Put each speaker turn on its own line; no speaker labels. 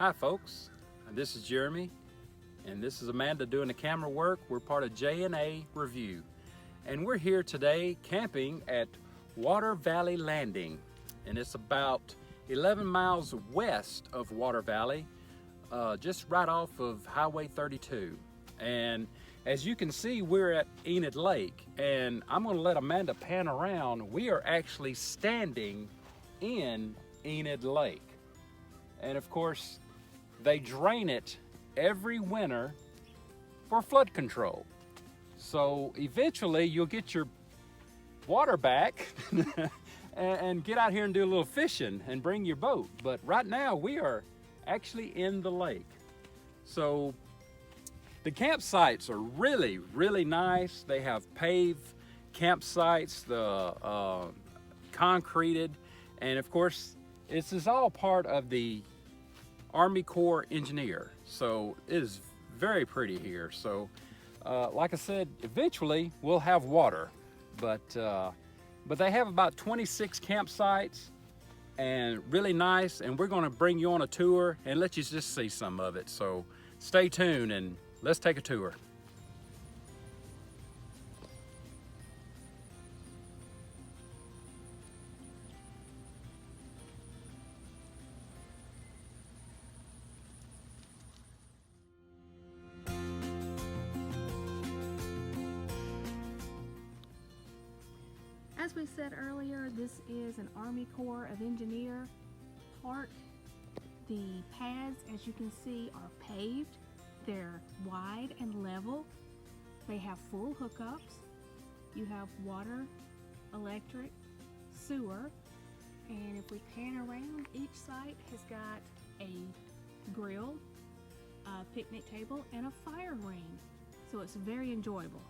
Hi folks, this is Jeremy and this is Amanda doing the camera work. We're part of J&A Review and we're here today camping at Water Valley Landing, and it's about 11 miles west of Water Valley, just right off of Highway 32. And as you can see, we're at Enid Lake, and I'm going to let Amanda pan around. We are actually standing in Enid Lake, and of course they drain it every winter for flood control. So eventually you'll get your water back and get out here and do a little fishing and bring your boat. But right now we are actually in the lake. So the campsites are really nice. They have paved campsites, the concreted, and of course this is all part of the Army Corps engineer. So it is very pretty here. So like I said, eventually we'll have water, but they have about 26 campsites and really nice, and we're going to bring you on a tour and let you just see some of it. So stay tuned and let's take a tour.
As we said earlier, this is an Army Corps of Engineer park. The paths, as you can see, are paved. They're wide and level. They have full hookups. You have water, electric, sewer, and if we pan around, each site has got a grill, a picnic table, and a fire ring. So it's very enjoyable.